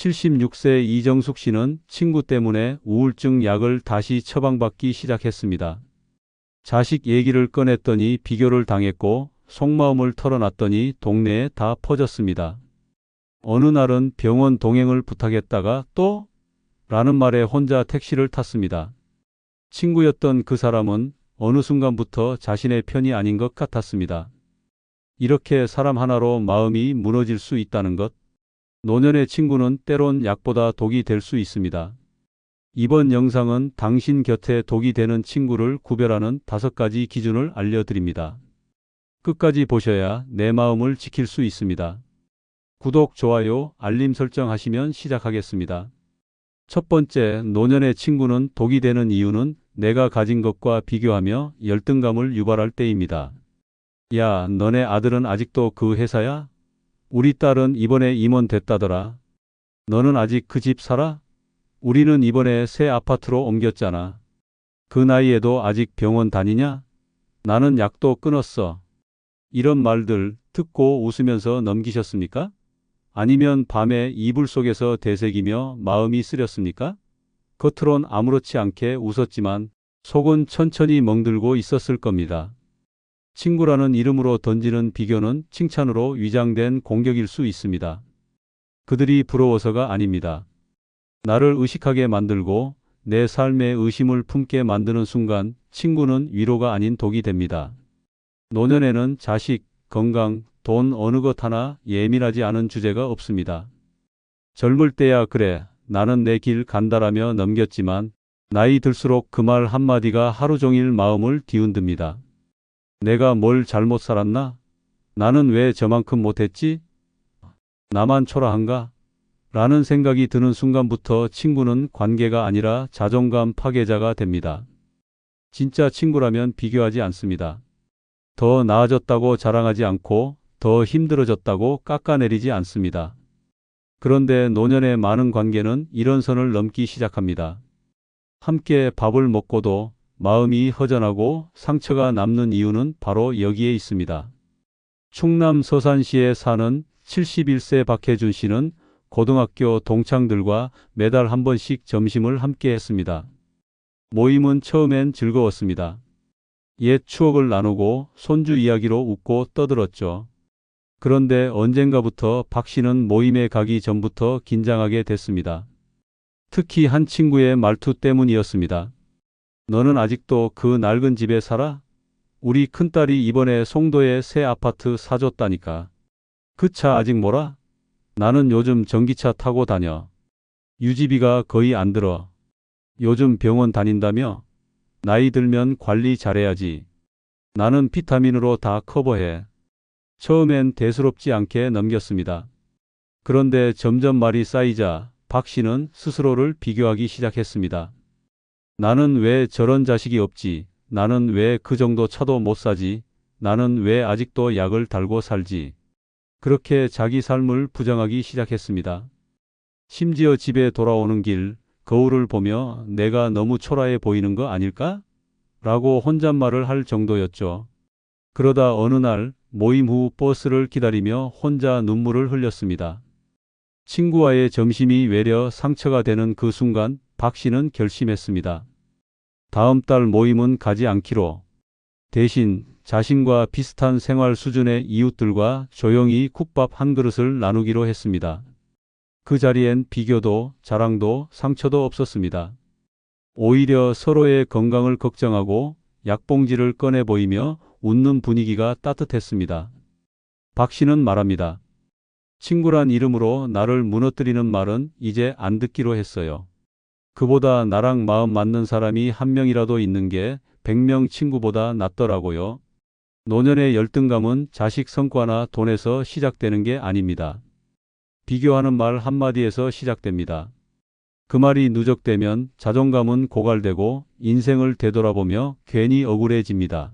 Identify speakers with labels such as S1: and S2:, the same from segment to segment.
S1: 76세 이정숙 씨는 친구 때문에 우울증 약을 다시 처방받기 시작했습니다. 자식 얘기를 꺼냈더니 비교를 당했고 속마음을 털어놨더니 동네에 다 퍼졌습니다. 어느 날은 병원 동행을 부탁했다가 또? 라는 말에 혼자 택시를 탔습니다. 친구였던 그 사람은 어느 순간부터 자신의 편이 아닌 것 같았습니다. 이렇게 사람 하나로 마음이 무너질 수 있다는 것. 노년의 친구는 때론 약보다 독이 될 수 있습니다. 이번 영상은 당신 곁에 독이 되는 친구를 구별하는 5가지 기준을 알려드립니다. 끝까지 보셔야 내 마음을 지킬 수 있습니다. 구독, 좋아요, 알림 설정하시면 시작하겠습니다. 첫 번째, 노년의 친구는 독이 되는 이유는 내가 가진 것과 비교하며 열등감을 유발할 때입니다. 야, 너네 아들은 아직도 그 회사야? 우리 딸은 이번에 임원 됐다더라. 너는 아직 그 집 살아? 우리는 이번에 새 아파트로 옮겼잖아. 그 나이에도 아직 병원 다니냐? 나는 약도 끊었어. 이런 말들 듣고 웃으면서 넘기셨습니까? 아니면 밤에 이불 속에서 되새기며 마음이 쓰렸습니까? 겉으론 아무렇지 않게 웃었지만 속은 천천히 멍들고 있었을 겁니다. 친구라는 이름으로 던지는 비교는 칭찬으로 위장된 공격일 수 있습니다. 그들이 부러워서가 아닙니다. 나를 의식하게 만들고 내 삶에 의심을 품게 만드는 순간 친구는 위로가 아닌 독이 됩니다. 노년에는 자식, 건강, 돈 어느 것 하나 예민하지 않은 주제가 없습니다. 젊을 때야 그래, 나는 내 길 간다라며 넘겼지만 나이 들수록 그 말 한마디가 하루 종일 마음을 뒤흔듭니다. 내가 뭘 잘못 살았나? 나는 왜 저만큼 못했지? 나만 초라한가? 라는 생각이 드는 순간부터 친구는 관계가 아니라 자존감 파괴자가 됩니다. 진짜 친구라면 비교하지 않습니다. 더 나아졌다고 자랑하지 않고 더 힘들어졌다고 깎아내리지 않습니다. 그런데 노년의 많은 관계는 이런 선을 넘기 시작합니다. 함께 밥을 먹고도 마음이 허전하고 상처가 남는 이유는 바로 여기에 있습니다. 충남 서산시에 사는 71세 박혜준 씨는 고등학교 동창들과 매달 한 번씩 점심을 함께 했습니다. 모임은 처음엔 즐거웠습니다. 옛 추억을 나누고 손주 이야기로 웃고 떠들었죠. 그런데 언젠가부터 박 씨는 모임에 가기 전부터 긴장하게 됐습니다. 특히 한 친구의 말투 때문이었습니다. 너는 아직도 그 낡은 집에 살아? 우리 큰딸이 이번에 송도에 새 아파트 사줬다니까. 그 차 아직 몰아? 나는 요즘 전기차 타고 다녀. 유지비가 거의 안 들어. 요즘 병원 다닌다며? 나이 들면 관리 잘해야지. 나는 비타민으로 다 커버해. 처음엔 대수롭지 않게 넘겼습니다. 그런데 점점 말이 쌓이자 박 씨는 스스로를 비교하기 시작했습니다. 나는 왜 저런 자식이 없지? 나는 왜 그 정도 차도 못 사지? 나는 왜 아직도 약을 달고 살지? 그렇게 자기 삶을 부정하기 시작했습니다. 심지어 집에 돌아오는 길, 거울을 보며 내가 너무 초라해 보이는 거 아닐까? 라고 혼잣말을 할 정도였죠. 그러다 어느 날 모임 후 버스를 기다리며 혼자 눈물을 흘렸습니다. 친구와의 점심이 외려 상처가 되는 그 순간 박 씨는 결심했습니다. 다음 달 모임은 가지 않기로. 대신 자신과 비슷한 생활 수준의 이웃들과 조용히 국밥 한 그릇을 나누기로 했습니다. 그 자리엔 비교도 자랑도 상처도 없었습니다. 오히려 서로의 건강을 걱정하고 약봉지를 꺼내 보이며 웃는 분위기가 따뜻했습니다. 박 씨는 말합니다. 친구란 이름으로 나를 무너뜨리는 말은 이제 안 듣기로 했어요. 그보다 나랑 마음 맞는 사람이 한 명이라도 있는 게 100명 친구보다 낫더라고요. 노년의 열등감은 자식 성과나 돈에서 시작되는 게 아닙니다. 비교하는 말 한마디에서 시작됩니다. 그 말이 누적되면 자존감은 고갈되고 인생을 되돌아보며 괜히 억울해집니다.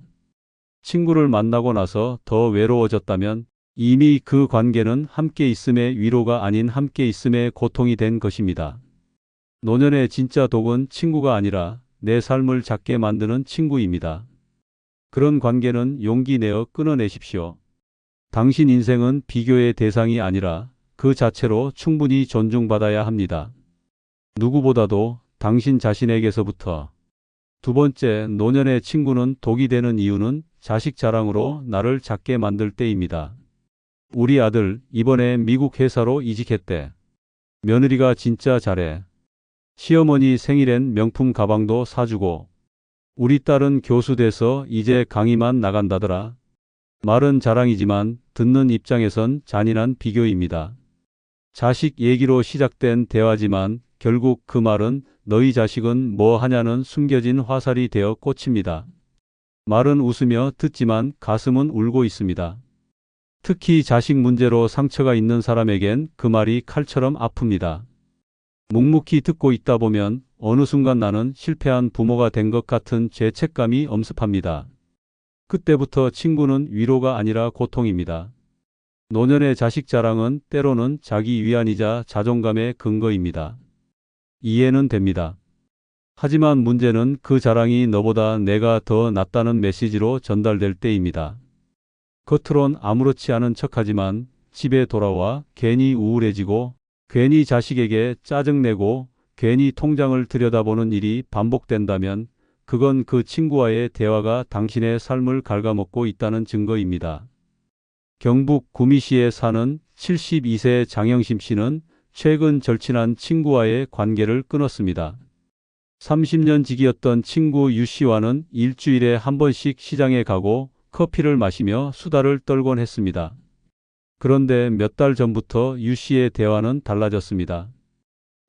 S1: 친구를 만나고 나서 더 외로워졌다면 이미 그 관계는 함께 있음의 위로가 아닌 함께 있음의 고통이 된 것입니다. 노년의 진짜 독은 친구가 아니라 내 삶을 작게 만드는 친구입니다. 그런 관계는 용기 내어 끊어내십시오. 당신 인생은 비교의 대상이 아니라 그 자체로 충분히 존중받아야 합니다. 누구보다도 당신 자신에게서부터. 두 번째, 노년의 친구는 독이 되는 이유는 자식 자랑으로 나를 작게 만들 때입니다. 우리 아들 이번에 미국 회사로 이직했대. 며느리가 진짜 잘해. 시어머니 생일엔 명품 가방도 사주고. 우리 딸은 교수 돼서 이제 강의만 나간다더라. 말은 자랑이지만 듣는 입장에선 잔인한 비교입니다. 자식 얘기로 시작된 대화지만 결국 그 말은 너희 자식은 뭐 하냐는 숨겨진 화살이 되어 꽂힙니다. 말은 웃으며 듣지만 가슴은 울고 있습니다. 특히 자식 문제로 상처가 있는 사람에겐 그 말이 칼처럼 아픕니다. 묵묵히 듣고 있다 보면 어느 순간 나는 실패한 부모가 된 것 같은 죄책감이 엄습합니다. 그때부터 친구는 위로가 아니라 고통입니다. 노년의 자식 자랑은 때로는 자기 위안이자 자존감의 근거입니다. 이해는 됩니다. 하지만 문제는 그 자랑이 너보다 내가 더 낫다는 메시지로 전달될 때입니다. 겉으론 아무렇지 않은 척하지만 집에 돌아와 괜히 우울해지고 괜히 자식에게 짜증내고 괜히 통장을 들여다보는 일이 반복된다면 그건 그 친구와의 대화가 당신의 삶을 갉아먹고 있다는 증거입니다. 경북 구미시에 사는 72세 장영심 씨는 최근 절친한 친구와의 관계를 끊었습니다. 30년 지기였던 친구 유 씨와는 일주일에 한 번씩 시장에 가고 커피를 마시며 수다를 떨곤 했습니다. 그런데 몇 달 전부터 유 씨의 대화는 달라졌습니다.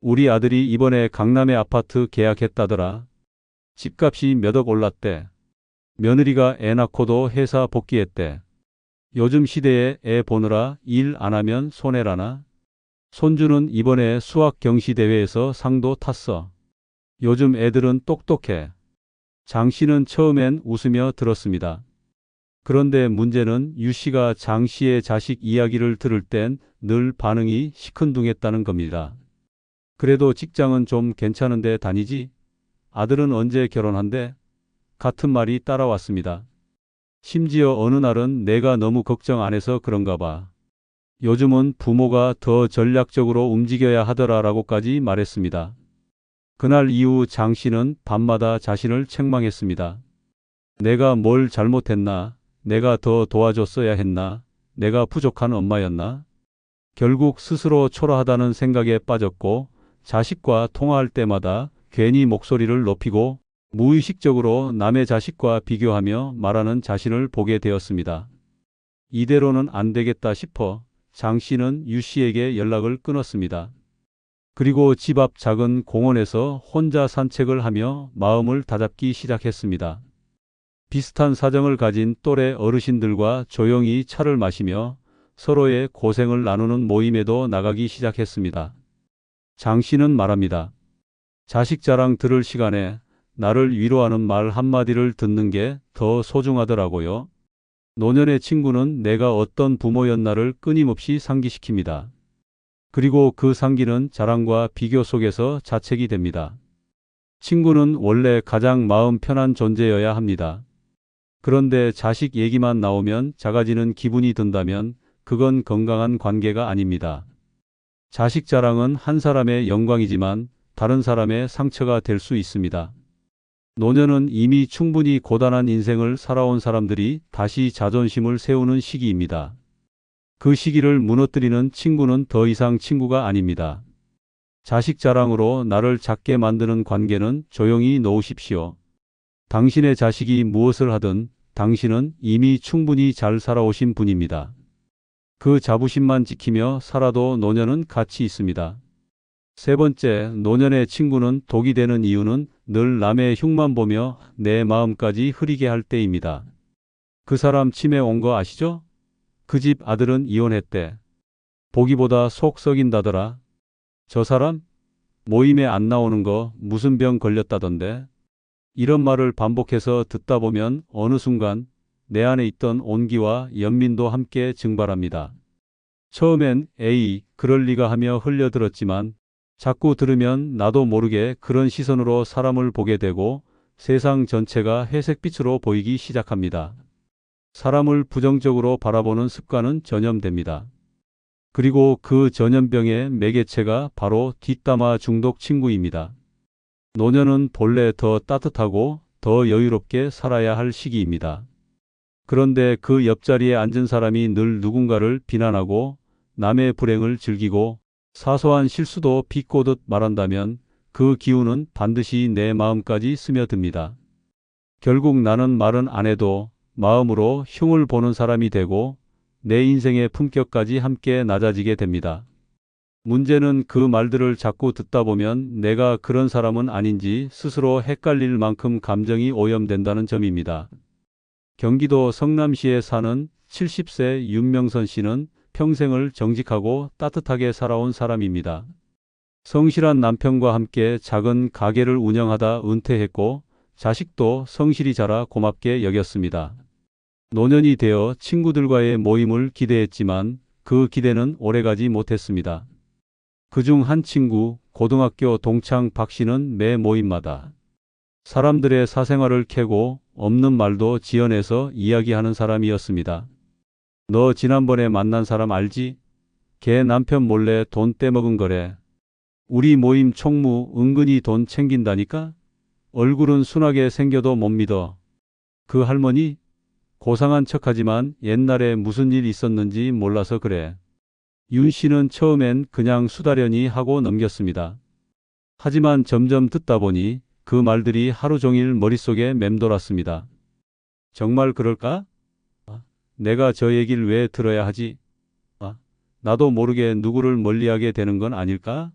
S1: 우리 아들이 이번에 강남에 아파트 계약했다더라. 집값이 몇 억 올랐대. 며느리가 애 낳고도 회사 복귀했대. 요즘 시대에 애 보느라 일 안 하면 손해라나? 손주는 이번에 수학 경시 대회에서 상도 탔어. 요즘 애들은 똑똑해. 장 씨는 처음엔 웃으며 들었습니다. 그런데 문제는 유 씨가 장 씨의 자식 이야기를 들을 땐 늘 반응이 시큰둥했다는 겁니다. 그래도 직장은 좀 괜찮은데 다니지? 아들은 언제 결혼한대? 같은 말이 따라왔습니다. 심지어 어느 날은 내가 너무 걱정 안 해서 그런가 봐. 요즘은 부모가 더 전략적으로 움직여야 하더라라고까지 말했습니다. 그날 이후 장 씨는 밤마다 자신을 책망했습니다. 내가 뭘 잘못했나? 내가 더 도와줬어야 했나? 내가 부족한 엄마였나? 결국 스스로 초라하다는 생각에 빠졌고 자식과 통화할 때마다 괜히 목소리를 높이고 무의식적으로 남의 자식과 비교하며 말하는 자신을 보게 되었습니다. 이대로는 안 되겠다 싶어 장 씨는 유 씨에게 연락을 끊었습니다. 그리고 집 앞 작은 공원에서 혼자 산책을 하며 마음을 다잡기 시작했습니다. 비슷한 사정을 가진 또래 어르신들과 조용히 차를 마시며 서로의 고생을 나누는 모임에도 나가기 시작했습니다. 장 씨는 말합니다. 자식 자랑 들을 시간에 나를 위로하는 말 한마디를 듣는 게 더 소중하더라고요. 노년의 친구는 내가 어떤 부모였나를 끊임없이 상기시킵니다. 그리고 그 상기는 자랑과 비교 속에서 자책이 됩니다. 친구는 원래 가장 마음 편한 존재여야 합니다. 그런데 자식 얘기만 나오면 작아지는 기분이 든다면 그건 건강한 관계가 아닙니다. 자식 자랑은 한 사람의 영광이지만 다른 사람의 상처가 될 수 있습니다. 노년은 이미 충분히 고단한 인생을 살아온 사람들이 다시 자존심을 세우는 시기입니다. 그 시기를 무너뜨리는 친구는 더 이상 친구가 아닙니다. 자식 자랑으로 나를 작게 만드는 관계는 조용히 놓으십시오. 당신의 자식이 무엇을 하든 당신은 이미 충분히 잘 살아오신 분입니다. 그 자부심만 지키며 살아도 노년은 가치 있습니다. 세 번째, 노년의 친구는 독이 되는 이유는 늘 남의 흉만 보며 내 마음까지 흐리게 할 때입니다. 그 사람 치매 온 거 아시죠? 그 집 아들은 이혼했대. 보기보다 속 썩인다더라. 저 사람? 모임에 안 나오는 거 무슨 병 걸렸다던데. 이런 말을 반복해서 듣다 보면 어느 순간 내 안에 있던 온기와 연민도 함께 증발합니다. 처음엔 에이, 그럴 리가 하며 흘려들었지만 자꾸 들으면 나도 모르게 그런 시선으로 사람을 보게 되고 세상 전체가 회색빛으로 보이기 시작합니다. 사람을 부정적으로 바라보는 습관은 전염됩니다. 그리고 그 전염병의 매개체가 바로 뒷담화 중독 친구입니다. 노년은 본래 더 따뜻하고 더 여유롭게 살아야 할 시기입니다. 그런데 그 옆자리에 앉은 사람이 늘 누군가를 비난하고 남의 불행을 즐기고 사소한 실수도 비꼬듯 말한다면 그 기운은 반드시 내 마음까지 스며듭니다. 결국 나는 말은 안 해도 마음으로 흉을 보는 사람이 되고 내 인생의 품격까지 함께 낮아지게 됩니다. 문제는 그 말들을 자꾸 듣다 보면 내가 그런 사람은 아닌지 스스로 헷갈릴 만큼 감정이 오염된다는 점입니다. 경기도 성남시에 사는 70세 윤명선 씨는 평생을 정직하고 따뜻하게 살아온 사람입니다. 성실한 남편과 함께 작은 가게를 운영하다 은퇴했고 자식도 성실히 자라 고맙게 여겼습니다. 노년이 되어 친구들과의 모임을 기대했지만 그 기대는 오래가지 못했습니다. 그중 한 친구, 고등학교 동창 박 씨는 매 모임마다 사람들의 사생활을 캐고 없는 말도 지어내서 이야기하는 사람이었습니다. 너 지난번에 만난 사람 알지? 걔 남편 몰래 돈 떼먹은 거래. 우리 모임 총무 은근히 돈 챙긴다니까? 얼굴은 순하게 생겨도 못 믿어. 그 할머니? 고상한 척하지만 옛날에 무슨 일 있었는지 몰라서 그래. 윤 씨는 처음엔 그냥 수다려니 하고 넘겼습니다. 하지만 점점 듣다 보니 그 말들이 하루 종일 머릿속에 맴돌았습니다. 정말 그럴까? 내가 저 얘기를 왜 들어야 하지? 나도 모르게 누구를 멀리하게 되는 건 아닐까?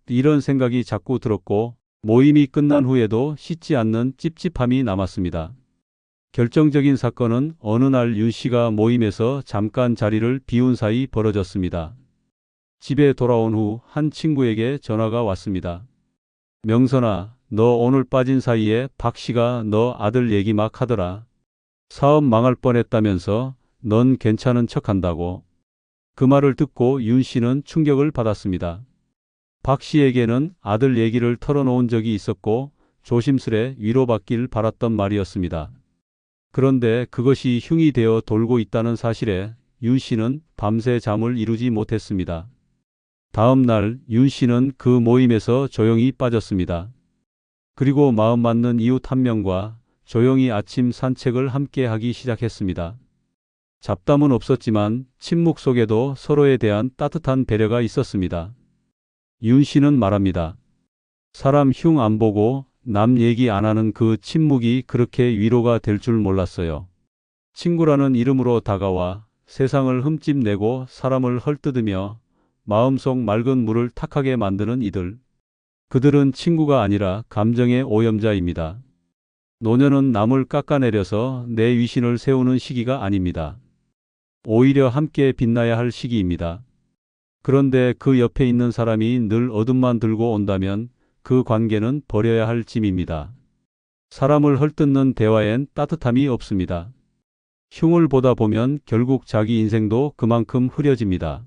S1: 이런 생각이 자꾸 들었고 모임이 끝난 후에도 씻지 않는 찝찝함이 남았습니다. 결정적인 사건은 어느 날 윤 씨가 모임에서 잠깐 자리를 비운 사이 벌어졌습니다. 집에 돌아온 후 한 친구에게 전화가 왔습니다. 명선아, 너 오늘 빠진 사이에 박 씨가 너 아들 얘기 막 하더라. 사업 망할 뻔했다면서 넌 괜찮은 척한다고. 그 말을 듣고 윤 씨는 충격을 받았습니다. 박 씨에게는 아들 얘기를 털어놓은 적이 있었고 조심스레 위로받길 바랐던 말이었습니다. 그런데 그것이 흉이 되어 돌고 있다는 사실에 윤 씨는 밤새 잠을 이루지 못했습니다. 다음 날 윤 씨는 그 모임에서 조용히 빠졌습니다. 그리고 마음 맞는 이웃 한 명과 조용히 아침 산책을 함께 하기 시작했습니다. 잡담은 없었지만 침묵 속에도 서로에 대한 따뜻한 배려가 있었습니다. 윤 씨는 말합니다. 사람 흉 안 보고 남 얘기 안 하는 그 침묵이 그렇게 위로가 될 줄 몰랐어요. 친구라는 이름으로 다가와 세상을 흠집내고 사람을 헐뜯으며 마음속 맑은 물을 탁하게 만드는 이들. 그들은 친구가 아니라 감정의 오염자입니다. 노년은 남을 깎아내려서 내 위신을 세우는 시기가 아닙니다. 오히려 함께 빛나야 할 시기입니다. 그런데 그 옆에 있는 사람이 늘 어둠만 들고 온다면 그 관계는 버려야 할 짐입니다. 사람을 헐뜯는 대화엔 따뜻함이 없습니다. 흉을 보다 보면 결국 자기 인생도 그만큼 흐려집니다.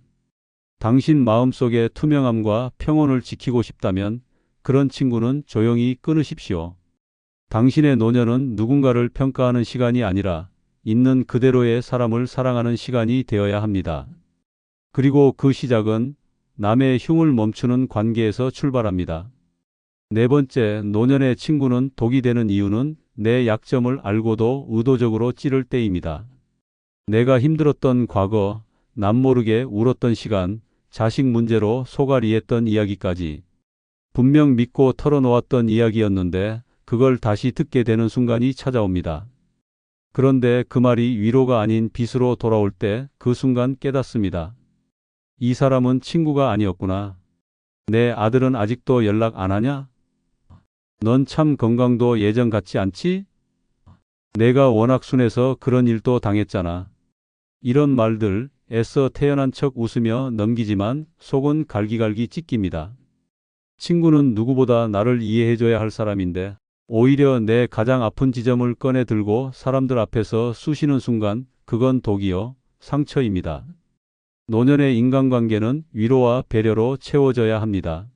S1: 당신 마음속의 투명함과 평온을 지키고 싶다면 그런 친구는 조용히 끊으십시오. 당신의 노년은 누군가를 평가하는 시간이 아니라 있는 그대로의 사람을 사랑하는 시간이 되어야 합니다. 그리고 그 시작은 남의 흉을 멈추는 관계에서 출발합니다. 네 번째, 노년의 친구는 독이 되는 이유는 내 약점을 알고도 의도적으로 찌를 때입니다. 내가 힘들었던 과거, 남 모르게 울었던 시간, 자식 문제로 속앓이했던 이야기까지 분명 믿고 털어놓았던 이야기였는데 그걸 다시 듣게 되는 순간이 찾아옵니다. 그런데 그 말이 위로가 아닌 빚으로 돌아올 때 그 순간 깨닫습니다. 이 사람은 친구가 아니었구나. 내 아들은 아직도 연락 안 하냐? 넌 참 건강도 예전 같지 않지? 내가 워낙 순해서 그런 일도 당했잖아. 이런 말들 애써 태연한 척 웃으며 넘기지만 속은 갈기갈기 찢깁니다. 친구는 누구보다 나를 이해해줘야 할 사람인데 오히려 내 가장 아픈 지점을 꺼내 들고 사람들 앞에서 쑤시는 순간 그건 독이요, 상처입니다. 노년의 인간관계는 위로와 배려로 채워져야 합니다.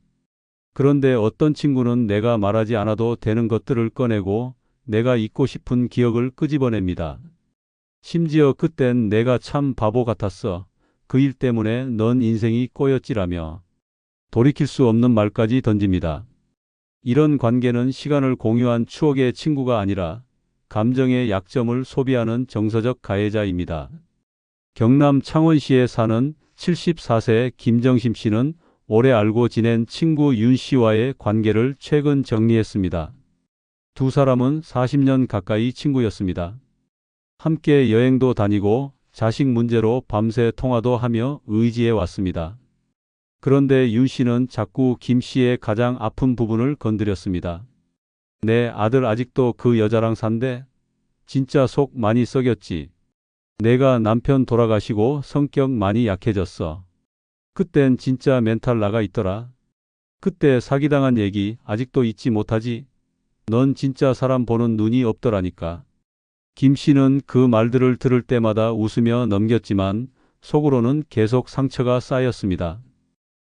S1: 그런데 어떤 친구는 내가 말하지 않아도 되는 것들을 꺼내고 내가 잊고 싶은 기억을 끄집어냅니다. 심지어 그땐 내가 참 바보 같았어. 그 일 때문에 넌 인생이 꼬였지라며 돌이킬 수 없는 말까지 던집니다. 이런 관계는 시간을 공유한 추억의 친구가 아니라 감정의 약점을 소비하는 정서적 가해자입니다. 경남 창원시에 사는 74세 김정심 씨는 오래 알고 지낸 친구 윤 씨와의 관계를 최근 정리했습니다. 두 사람은 40년 가까이 친구였습니다. 함께 여행도 다니고 자식 문제로 밤새 통화도 하며 의지해 왔습니다. 그런데 윤 씨는 자꾸 김 씨의 가장 아픈 부분을 건드렸습니다. 내 아들 아직도 그 여자랑 산대? 진짜 속 많이 썩였지. 내가 남편 돌아가시고 성격 많이 약해졌어. 그땐 진짜 멘탈 나가 있더라. 그때 사기당한 얘기 아직도 잊지 못하지? 넌 진짜 사람 보는 눈이 없더라니까. 김 씨는 그 말들을 들을 때마다 웃으며 넘겼지만 속으로는 계속 상처가 쌓였습니다.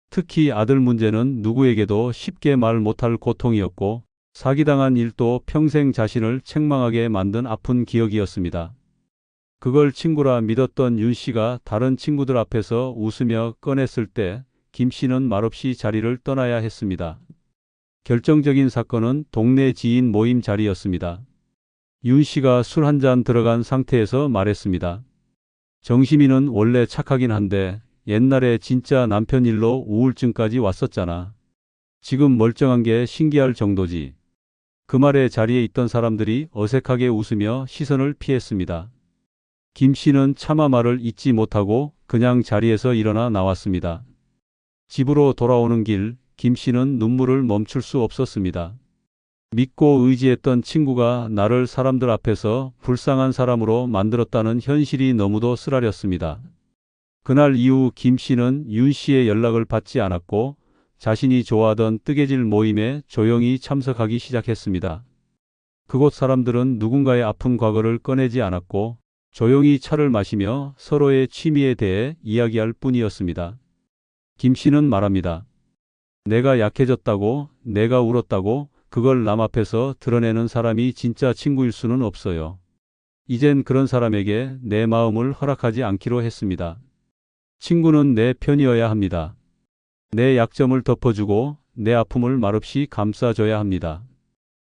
S1: 특히 아들 문제는 누구에게도 쉽게 말 못할 고통이었고 사기당한 일도 평생 자신을 책망하게 만든 아픈 기억이었습니다. 그걸 친구라 믿었던 윤 씨가 다른 친구들 앞에서 웃으며 꺼냈을 때 김 씨는 말없이 자리를 떠나야 했습니다. 결정적인 사건은 동네 지인 모임 자리였습니다. 윤 씨가 술 한 잔 들어간 상태에서 말했습니다. 정심이는 원래 착하긴 한데 옛날에 진짜 남편 일로 우울증까지 왔었잖아. 지금 멀쩡한 게 신기할 정도지. 그 말에 자리에 있던 사람들이 어색하게 웃으며 시선을 피했습니다. 김 씨는 차마 말을 잇지 못하고 그냥 자리에서 일어나 나왔습니다. 집으로 돌아오는 길, 김 씨는 눈물을 멈출 수 없었습니다. 믿고 의지했던 친구가 나를 사람들 앞에서 불쌍한 사람으로 만들었다는 현실이 너무도 쓰라렸습니다. 그날 이후 김 씨는 윤 씨의 연락을 받지 않았고 자신이 좋아하던 뜨개질 모임에 조용히 참석하기 시작했습니다. 그곳 사람들은 누군가의 아픈 과거를 꺼내지 않았고 조용히 차를 마시며 서로의 취미에 대해 이야기할 뿐이었습니다. 김 씨는 말합니다. 내가 약해졌다고, 내가 울었다고 그걸 남 앞에서 드러내는 사람이 진짜 친구일 수는 없어요. 이젠 그런 사람에게 내 마음을 허락하지 않기로 했습니다. 친구는 내 편이어야 합니다. 내 약점을 덮어주고 내 아픔을 말없이 감싸줘야 합니다.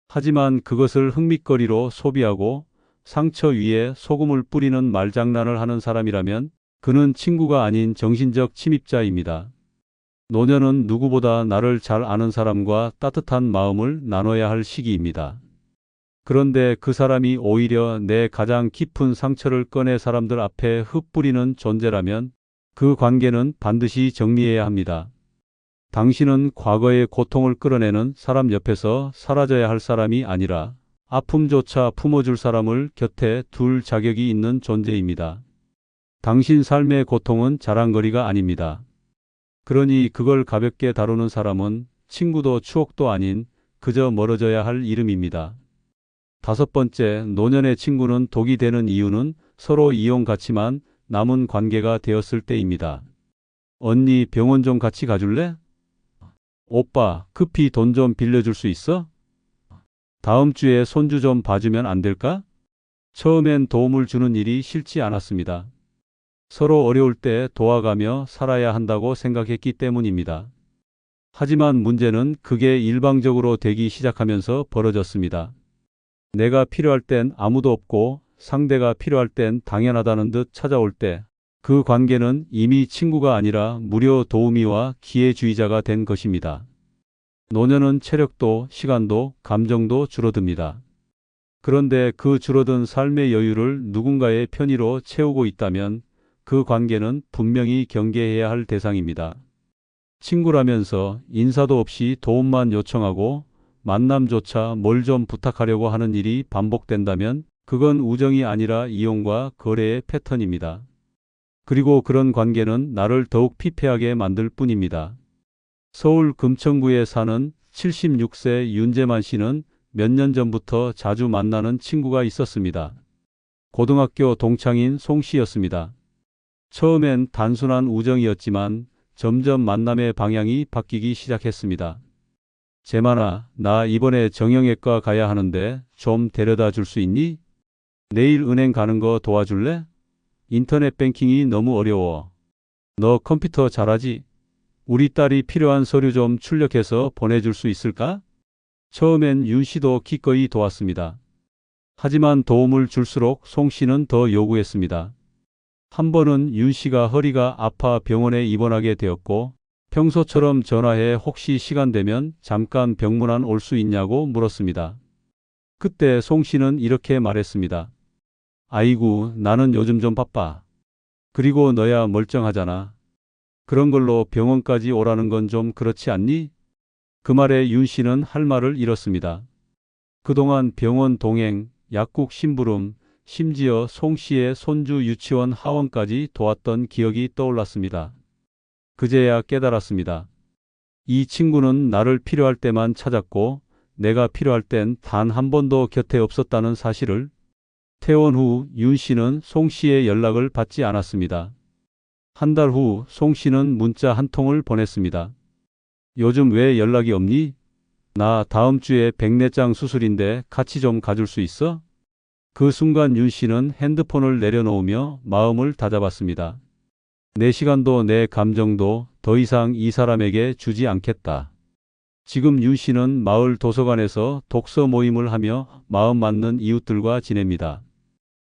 S1: 하지만 그것을 흥미거리로 소비하고 상처 위에 소금을 뿌리는 말장난을 하는 사람이라면 그는 친구가 아닌 정신적 침입자입니다. 노년은 누구보다 나를 잘 아는 사람과 따뜻한 마음을 나눠야 할 시기입니다. 그런데 그 사람이 오히려 내 가장 깊은 상처를 꺼내 사람들 앞에 흩뿌리는 존재라면 그 관계는 반드시 정리해야 합니다. 당신은 과거의 고통을 끌어내는 사람 옆에서 사라져야 할 사람이 아니라 아픔조차 품어줄 사람을 곁에 둘 자격이 있는 존재입니다. 당신 삶의 고통은 자랑거리가 아닙니다. 그러니 그걸 가볍게 다루는 사람은 친구도 추억도 아닌 그저 멀어져야 할 이름입니다. 5번째, 노년의 친구는 독이 되는 이유는 서로 이용 가치만 남은 관계가 되었을 때입니다. 언니 병원 좀 같이 가줄래? 오빠 급히 돈 좀 빌려줄 수 있어? 다음 주에 손주 좀 봐주면 안 될까? 처음엔 도움을 주는 일이 싫지 않았습니다. 서로 어려울 때 도와가며 살아야 한다고 생각했기 때문입니다. 하지만 문제는 그게 일방적으로 되기 시작하면서 벌어졌습니다. 내가 필요할 땐 아무도 없고 상대가 필요할 땐 당연하다는 듯 찾아올 때 그 관계는 이미 친구가 아니라 무료 도우미와 기회주의자가 된 것입니다. 노년은 체력도 시간도 감정도 줄어듭니다. 그런데 그 줄어든 삶의 여유를 누군가의 편의로 채우고 있다면 그 관계는 분명히 경계해야 할 대상입니다. 친구라면서 인사도 없이 도움만 요청하고 만남조차 뭘 좀 부탁하려고 하는 일이 반복된다면 그건 우정이 아니라 이용과 거래의 패턴입니다. 그리고 그런 관계는 나를 더욱 피폐하게 만들 뿐입니다. 서울 금천구에 사는 76세 윤재만 씨는 몇 년 전부터 자주 만나는 친구가 있었습니다. 고등학교 동창인 송 씨였습니다. 처음엔 단순한 우정이었지만 점점 만남의 방향이 바뀌기 시작했습니다. 재만아, 나 이번에 정형외과 가야 하는데 좀 데려다 줄 수 있니? 내일 은행 가는 거 도와줄래? 인터넷 뱅킹이 너무 어려워. 너 컴퓨터 잘하지? 우리 딸이 필요한 서류 좀 출력해서 보내줄 수 있을까? 처음엔 윤 씨도 기꺼이 도왔습니다. 하지만 도움을 줄수록 송 씨는 더 요구했습니다. 한 번은 윤 씨가 허리가 아파 병원에 입원하게 되었고 평소처럼 전화해 혹시 시간 되면 잠깐 병문안 올 수 있냐고 물었습니다. 그때 송 씨는 이렇게 말했습니다. 아이고, 나는 요즘 좀 바빠. 그리고 너야 멀쩡하잖아. 그런 걸로 병원까지 오라는 건 좀 그렇지 않니? 그 말에 윤 씨는 할 말을 잃었습니다. 그동안 병원 동행, 약국 심부름, 심지어 송 씨의 손주 유치원 하원까지 도왔던 기억이 떠올랐습니다. 그제야 깨달았습니다. 이 친구는 나를 필요할 때만 찾았고 내가 필요할 땐 단 한 번도 곁에 없었다는 사실을. 퇴원 후 윤 씨는 송 씨의 연락을 받지 않았습니다. 한 달 후 송 씨는 문자 한 통을 보냈습니다. 요즘 왜 연락이 없니? 나 다음 주에 백내장 수술인데 같이 좀 가줄 수 있어? 그 순간 윤 씨는 핸드폰을 내려놓으며 마음을 다잡았습니다. 내 시간도 내 감정도 더 이상 이 사람에게 주지 않겠다. 지금 윤 씨는 마을 도서관에서 독서 모임을 하며 마음 맞는 이웃들과 지냅니다.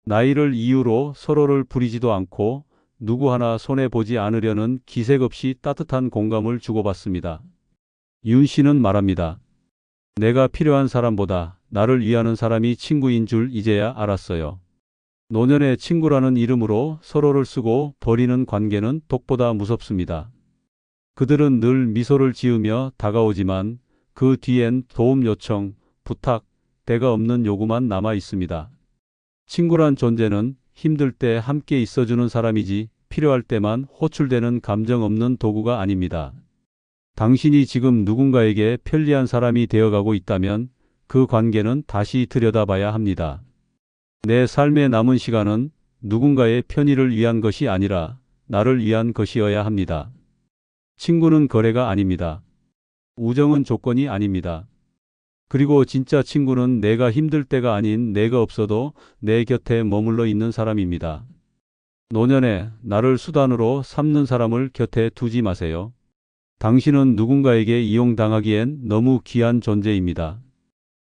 S1: 나이를 이유로 서로를 부리지도 않고 누구 하나 손해보지 않으려는 기색 없이 따뜻한 공감을 주고받습니다. 윤 씨는 말합니다. 내가 필요한 사람보다 나를 위하는 사람이 친구인 줄 이제야 알았어요. 노년의 친구라는 이름으로 서로를 쓰고 버리는 관계는 독보다 무섭습니다. 그들은 늘 미소를 지으며 다가오지만 그 뒤엔 도움 요청, 부탁, 대가 없는 요구만 남아 있습니다. 친구란 존재는 힘들 때 함께 있어주는 사람이지 필요할 때만 호출되는 감정 없는 도구가 아닙니다. 당신이 지금 누군가에게 편리한 사람이 되어가고 있다면 그 관계는 다시 들여다봐야 합니다. 내 삶의 남은 시간은 누군가의 편의를 위한 것이 아니라 나를 위한 것이어야 합니다. 친구는 거래가 아닙니다. 우정은 조건이 아닙니다. 그리고 진짜 친구는 내가 힘들 때가 아닌 내가 없어도 내 곁에 머물러 있는 사람입니다. 노년에 나를 수단으로 삼는 사람을 곁에 두지 마세요. 당신은 누군가에게 이용당하기엔 너무 귀한 존재입니다.